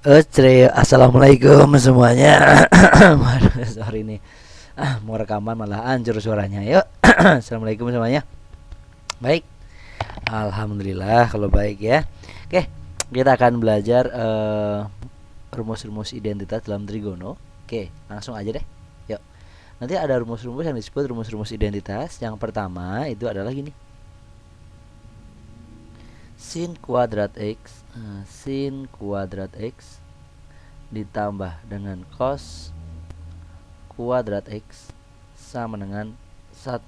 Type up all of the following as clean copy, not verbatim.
Assalamualaikum semuanya. Sorry nih, mau rekaman malah hancur suaranya. Yuk, assalamualaikum semuanya. Baik, alhamdulillah kalau baik ya. Oke, kita akan belajar rumus-rumus identitas dalam trigono. Oke, langsung aja deh. Yuk, nanti ada rumus-rumus yang disebut rumus-rumus identitas. Yang pertama itu adalah gini: sin kuadrat x ditambah dengan cos kuadrat x sama dengan 1.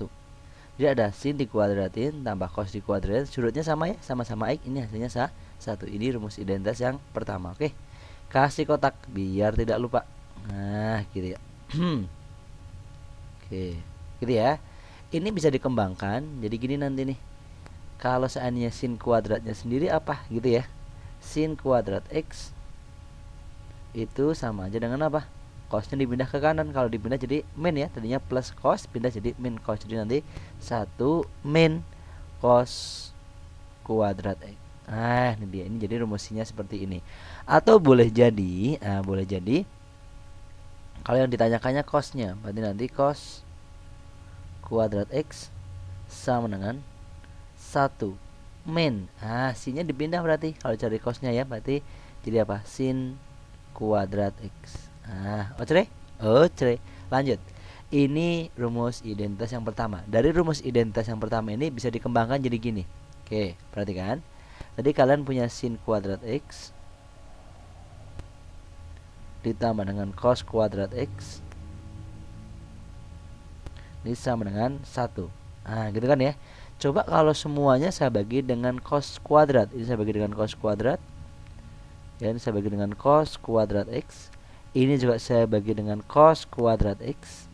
Jadi ada sin dikuadratin tambah cos dikuadratin, sudutnya sama ya, sama-sama x, ini hasilnya 1. Ini rumus identitas yang pertama. Oke, kasih kotak biar tidak lupa. Nah, gitu ya. Oke, gitu ya. Ini bisa dikembangkan jadi gini nanti nih. Kalau seandainya sin kuadratnya sendiri apa gitu ya, sin kuadrat x itu sama aja dengan apa, cosnya dipindah ke kanan. Kalau dipindah jadi min ya, tadinya plus cos pindah jadi min cos, jadi nanti 1 min cos kuadrat x. Nah, ini dia, ini jadi rumusnya seperti ini. Atau boleh jadi kalau yang ditanyakannya cosnya, berarti nanti cos kuadrat x sama dengan 1 min. Sinnya dipindah berarti kalau cari cosnya ya, berarti jadi apa, sin kuadrat x. Oke. Lanjut. Ini rumus identitas yang pertama. Dari rumus identitas yang pertama ini bisa dikembangkan jadi gini. Oke, perhatikan. Tadi kalian punya sin kuadrat x ditambah dengan cos kuadrat x ini sama dengan 1. Gitu kan ya. Coba kalau semuanya saya bagi dengan cos kuadrat. Ini saya bagi dengan cos kuadrat. Ya, ini saya bagi dengan cos kuadrat x. Ini juga saya bagi dengan cos kuadrat x.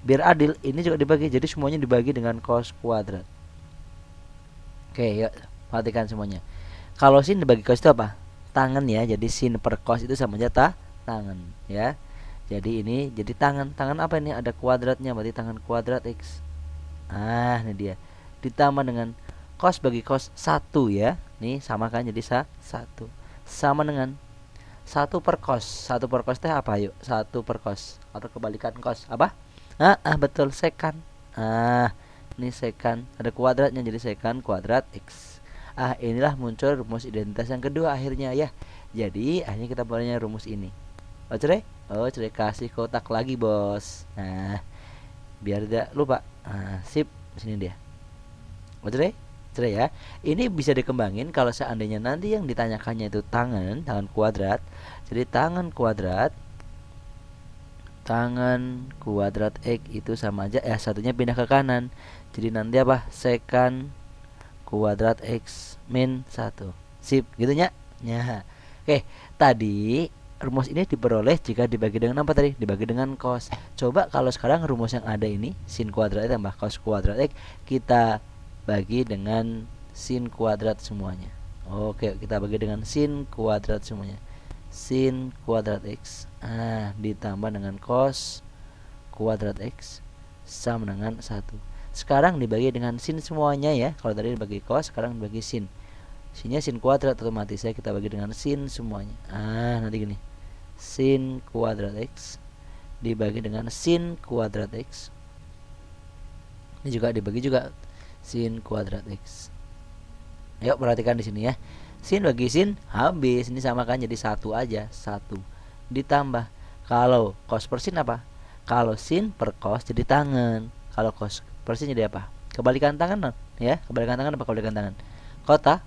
Biar adil, ini juga dibagi. Jadi semuanya dibagi dengan cos kuadrat. Oke, yuk perhatikan semuanya. Kalau sin dibagi cos itu apa? Tangan ya. Jadi sin per cos itu sama aja tangan ya. Jadi ini jadi tangan. Tangan apa ini? Ada kuadratnya, berarti tangan kuadrat x. Ini dia. Ditambah dengan cos bagi cos 1 ya. Nih sama kan, jadi 1 sama dengan 1 per cos. 1 per cos teh apa yuk? 1 per cos atau kebalikan cos apa? Betul, sekan. Ini sekan, ada kuadratnya jadi sekan kuadrat x. Inilah muncul rumus identitas yang kedua akhirnya ya. Jadi akhirnya kita punya rumus ini. Cerai kasih kotak lagi bos. Biar tidak lupa. Sip, sini dia. Cerai ya. Ini bisa dikembangin kalau seandainya nanti yang ditanyakannya itu tangan kuadrat. Jadi tangan kuadrat x itu sama aja satunya pindah ke kanan. Jadi nanti apa? Sekan kuadrat x min 1. Sip, gitu nya. Oke, tadi rumus ini diperoleh jika dibagi dengan apa tadi? Dibagi dengan cos. Coba kalau sekarang rumus yang ada ini sin kuadrat tambah cos kuadrat x kita bagi dengan sin kuadrat semuanya. Oke, kita bagi dengan sin kuadrat semuanya. Sin kuadrat x ditambah dengan cos kuadrat x sama dengan 1. Sekarang dibagi dengan sin semuanya ya. Kalau tadi dibagi cos, sekarang dibagi sin. Sinnya sin kuadrat otomatis ya, kita bagi dengan sin semuanya. Nanti gini. Sin kuadrat x dibagi dengan sin kuadrat x. Ini juga dibagi juga sin kuadrat x. Yuk perhatikan di sini ya. Sin bagi sin habis, ini sama kan jadi 1 aja, 1 ditambah. Kalau cos per sin apa? Kalau sin per cos jadi tangan. Kalau cos per sin jadi apa? Kebalikan tangan ya. Kebalikan tangan apa kebalikan tangan?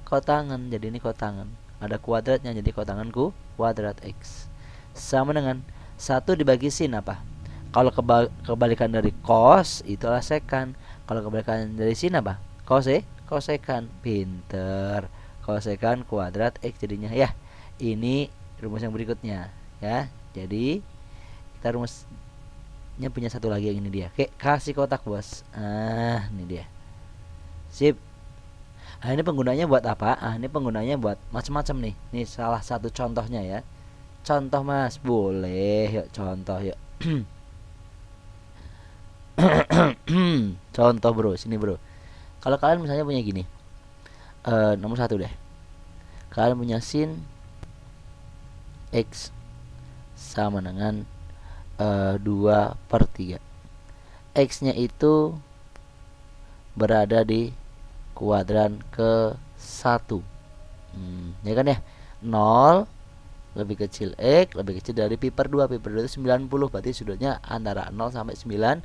Kotangan. Jadi ini kotangan. Ada kuadratnya jadi kotanganku kuadrat x. Sama dengan 1 dibagi sin apa? Kalau kebalikan dari cos itulah sekan. Kalau kebalikan dari sin apa? Kosekan. Pinter. Kosekan kuadrat x jadinya ya. Ini rumus yang berikutnya ya. Jadi kita rumusnya punya satu lagi yang ini dia. Oke, kasih kotak bos. Ini dia. Sip. Ini penggunanya buat apa? Ini penggunanya buat macam-macam nih. Ini salah satu contohnya ya. Contoh mas, boleh. Yuk contoh yuk. Contoh bro, sini bro. Kalau kalian misalnya punya gini, nomor 1 deh. Kalian punya sin X sama dengan 2/3. X nya itu berada di kuadran ke 1. Ya kan ya, 0 lebih kecil X lebih kecil dari pi per 2. Pi per 2 itu 90, berarti sudutnya antara 0 sampai 90,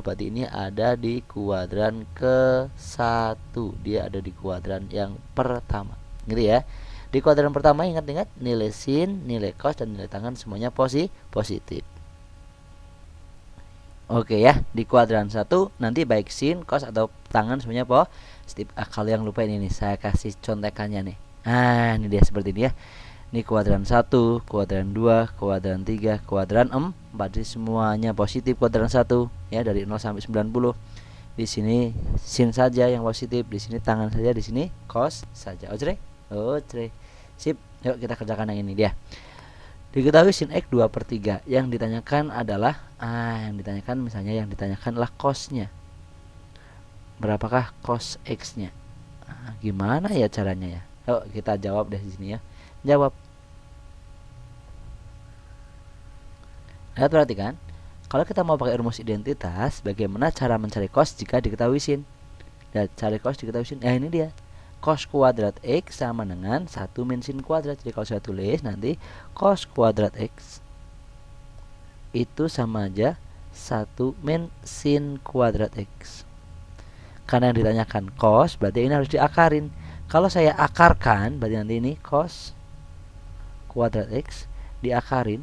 berarti ini ada di kuadran ke 1. Dia ada di kuadran yang pertama, gitu ya. Di kuadran pertama ingat-ingat nilai sin, nilai cos, dan nilai tangen semuanya positif. Oke ya, di kuadran 1 nanti baik sin, cos, atau tangen semuanya positif. Kalau yang lupa ini nih, saya kasih contekannya nih. Nah, ini dia seperti ini ya. Ini kuadran 1, kuadran 2, kuadran 3, kuadran 4. Jadi semuanya positif kuadran 1 ya, dari 0 sampai 90. Di sini sin saja yang positif, di sini tangan saja, di sini cos saja. Oke. Sip. Yuk kita kerjakan yang ini dia. Diketahui sin X 2/3. Yang ditanyakan adalah misalnya yang ditanyakan adalah cosnya. Berapakah cos X-nya? Gimana ya caranya ya? Yuk kita jawab deh di sini ya. Jawab. Lihat, perhatikan. Kalau kita mau pakai rumus identitas, bagaimana cara mencari cos jika diketahui sin? Dan cari cos diketahui sin. Nah, ini dia. Cos kuadrat X sama dengan 1 min sin kuadrat. Jadi kalau saya tulis nanti cos kuadrat X itu sama aja 1 min sin kuadrat X. Karena yang ditanyakan cos, berarti ini harus diakarin. Kalau saya akarkan, berarti nanti ini cos kuadrat X diakarin.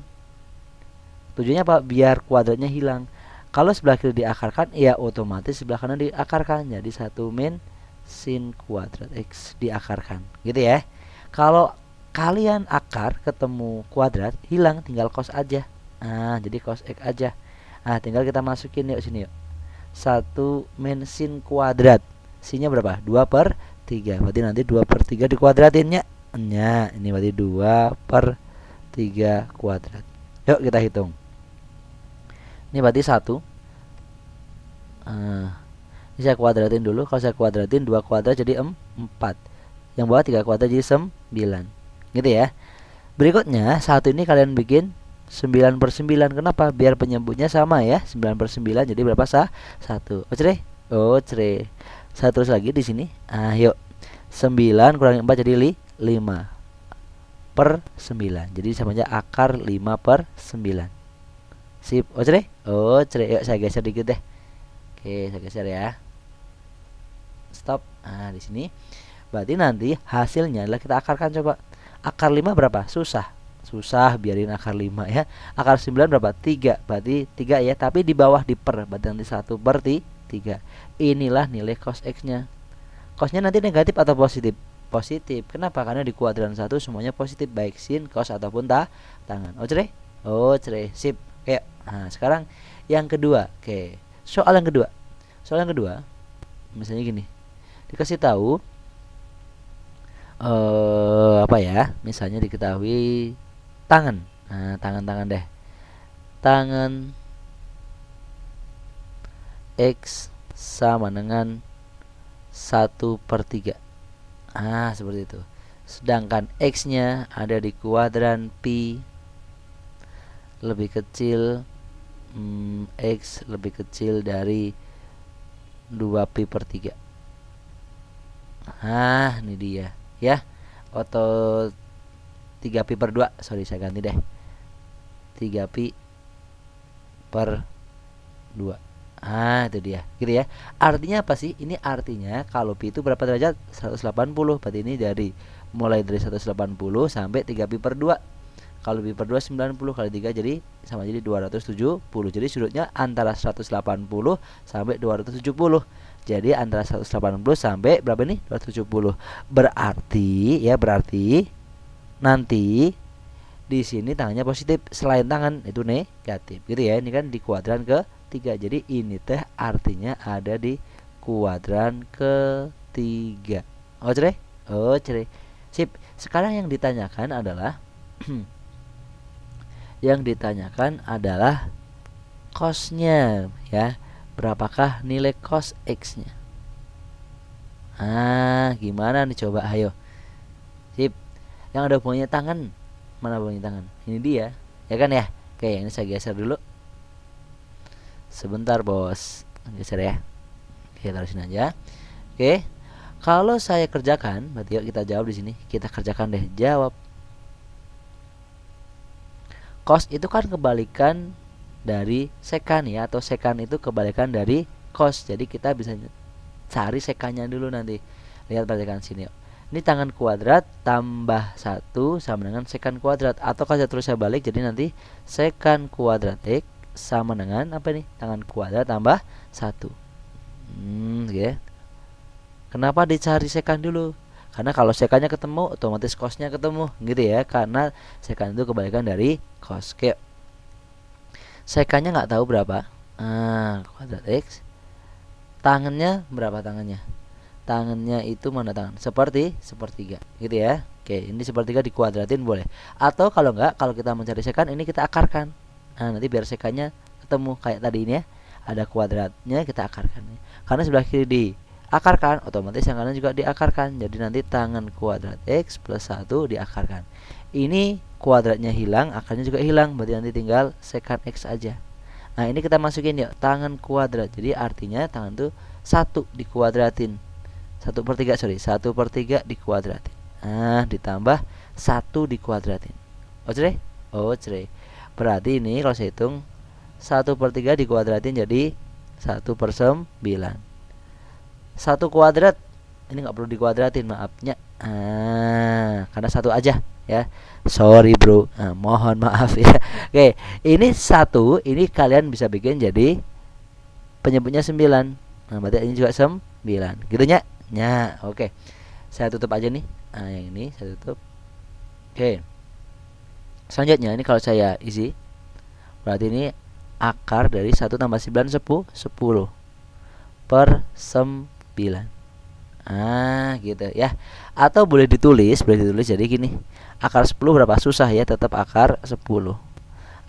Tujuannya apa? Biar kuadratnya hilang. Kalau sebelah kiri diakarkan, ya otomatis sebelah kanan diakarkan. Jadi 1 min sin kuadrat X diakarkan, gitu ya. Kalau kalian akar ketemu kuadrat, hilang, tinggal cos aja. Jadi cos X aja. Tinggal kita masukin yuk sini yuk. 1 min sin kuadrat. Sinnya berapa? 2/3. Berarti nanti 2/3 dikuadratinnya. Ini berarti 2/3 kuadrat. Yuk kita hitung. Ini berarti 1. Ini saya kuadratin dulu. Kalau saya kuadratin 2 kuadrat jadi 4. Yang bawah 3 kuadrat jadi 9. Gitu ya. Berikutnya 1 ini kalian bikin 9/9. Kenapa? Biar penyebutnya sama ya. 9/9 jadi berapa? 1. Oke. 1 lagi di sini. Yuk. 9 kurangi 4 jadi 5/9. Jadi sama aja akar 5/9. Sip. Oke. Yuk saya geser dikit deh. Oke, saya geser ya. Stop. Di sini. Berarti nanti hasilnya adalah kita akarkan coba. Akar 5 berapa? Susah, biarin akar 5 ya. Akar 9 berapa? 3. Berarti 3 ya, tapi di bawah diper. Berarti nanti 1/3. Inilah nilai cos X-nya. Cosnya nanti negatif atau positif? Positif. Kenapa? Karena di kuadran 1 semuanya positif, baik sin, cos ataupun tangan. Oke. Sip. Oke. Sekarang yang kedua. Oke. Soal yang kedua. Misalnya gini. Dikasih tahu misalnya diketahui tangan. Tangan deh. Tangan X sama dengan 1/3. Seperti itu. Sedangkan X-nya ada di kuadran pi lebih kecil X lebih kecil dari 2pi/3. Ini dia ya. Atau 3pi/2. Sorry, saya ganti deh. 3pi/2. Itu dia. Gitu ya. Artinya apa sih? Ini artinya kalau pi itu berapa derajat? 180. Berarti ini mulai dari 180 sampai 3pi/2. Kalau pi/2 90 kali 3 jadi sama jadi 270. Jadi sudutnya antara 180 sampai 270. Jadi antara 180 sampai berapa nih? 270. Berarti nanti di sini tangannya positif, selain tangan itu negatif. Gitu ya. Ini kan di kuadran ke-3. Jadi ini teh artinya ada di kuadran ke-3. Oke. Sip. Sekarang yang ditanyakan adalah cosnya ya. Berapakah nilai cos X-nya? Gimana nih coba, ayo. Sip. Yang ada hubungannya tangan. Mana bunyi tangan? Ini dia, ya kan ya? Oke, ini saya geser dulu. Sebentar bos, geser ya. Oke, taruh sini aja. Oke, kalau saya kerjakan, berarti yuk kita jawab di sini. Kita kerjakan deh, jawab. Cos itu kan kebalikan dari sekan ya, atau sekan itu kebalikan dari cos. Jadi kita bisa cari sekannya dulu nanti. Lihat perhatikan sini yuk. Ini tangan kuadrat tambah 1 sama dengan sekan kuadrat. Atau kalau terus saya balik, jadi nanti sekan kuadrat X sama dengan apa nih? Tangan kuadrat tambah 1. Ya. Kenapa dicari sekan dulu? Karena kalau sekannya ketemu, otomatis cosnya ketemu, gitu ya. Karena sekan itu kebalikan dari cos. Oke. Sekannya nggak tahu berapa. Kuadrat X. Tangannya berapa tangannya? Tangannya itu mana tangan? Sepertiga, gitu ya. Oke, ini sepertiga dikuadratin boleh. Atau kalau enggak, kalau kita mencari sekan, ini kita akarkan. Nanti biar sekannya ketemu kayak tadi ini ya. Ada kuadratnya, kita akarkan. Karena sebelah kiri diakarkan, otomatis yang kanan juga diakarkan. Jadi nanti tangan kuadrat X plus 1 diakarkan. Ini kuadratnya hilang, akarnya juga hilang. Berarti nanti tinggal sekan X aja. Nah, ini kita masukin yuk, tangan kuadrat. Jadi artinya tangan itu 1 dikuadratin. 1/3 dikuadratin. Ditambah 1 dikuadratin. Oke. Berarti ini kalau saya hitung 1/3 dikuadratin jadi 1/9. 1 kuadrat ini nggak perlu dikuadratin, maafnya. Karena 1 aja ya. Sorry bro, mohon maaf ya. Oke, ini 1, ini kalian bisa bikin jadi penyebutnya 9. Berarti ini juga 9. Gitu nya. Oke. Saya tutup aja nih. Yang ini saya tutup. Oke. Selanjutnya ini kalau saya isi, berarti ini akar dari 1 tambah 9 10 per 9. Gitu ya. Atau boleh ditulis jadi gini. Akar 10 berapa? Susah ya, tetap akar 10.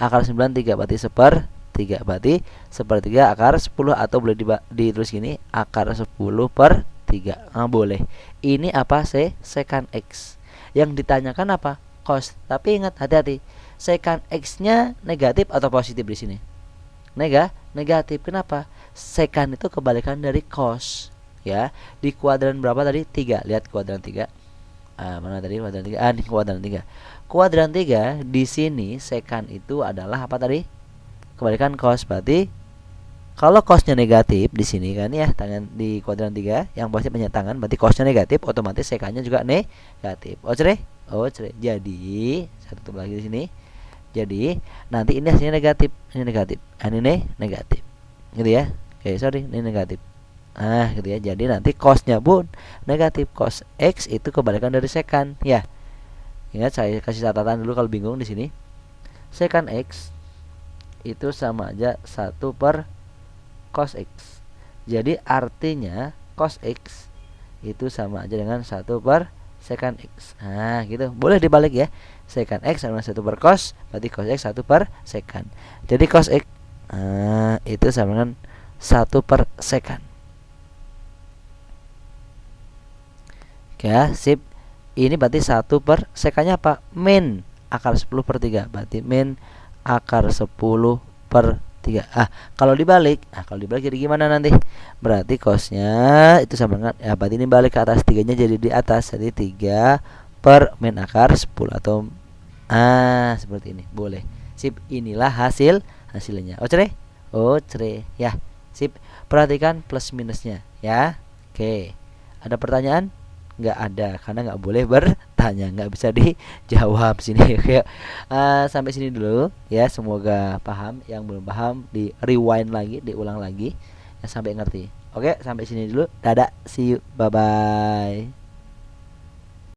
Akar 9 3, berarti 1/3. Berarti 1/3 akar 10, atau boleh ditulis gini, akar 10/3. Boleh. Ini apa? Sekan X. Yang ditanyakan apa? Cos. Tapi ingat, hati-hati. Sekan X-nya negatif atau positif di sini? Negatif. Kenapa? Sekan itu kebalikan dari cos. Ya, di kuadran berapa tadi? 3. Lihat kuadran 3. Mana tadi kuadran 3? Ini kuadran 3. Kuadran 3 di sini sekan itu adalah apa tadi? Kebalikan cos. Berarti kalau cosnya negatif di sini kan ya, tangan di kuadran 3 yang pasti banyak tangan, berarti cosnya negatif, otomatis sekannya juga negatif. Oke. Jadi saya tutup lagi di sini. Jadi nanti ini hasilnya negatif, ini negatif. Ini negatif. Gitu ya. Oke, sorry, ini negatif. Gitu ya. Jadi nanti cosnya pun negatif. Cos X itu kebalikan dari sekan ya. Ingat, saya kasih catatan dulu kalau bingung di sini. Sekan X itu sama aja 1 per cos X. Jadi artinya cos X itu sama aja dengan 1 per sekan X. Gitu. Boleh dibalik ya. Sekan X sama 1 per cos, berarti cos X 1 per sekan. Jadi cos X itu sama dengan 1 per sekan. Oke ya, sip. Ini berarti 1 per sekannya apa? Min akar 10/3. Berarti min akar 10/3. Kalau dibalik jadi gimana nanti? Berarti cosnya itu sama dengan, ya berarti ini balik ke atas, 3-nya jadi di atas. Jadi 3 per min akar 10 atau seperti ini. Boleh. Sip, inilah hasilnya. Oke ya. Sip. Perhatikan plus minusnya ya. Oke. Ada pertanyaan? Nggak ada, karena nggak boleh bertanya, nggak bisa dijawab sini. Oke. Sampai sini dulu ya, semoga paham. Yang belum paham di rewind lagi, diulang lagi ya sampai ngerti. Oke, sampai sini dulu. Dadah, see you, bye bye.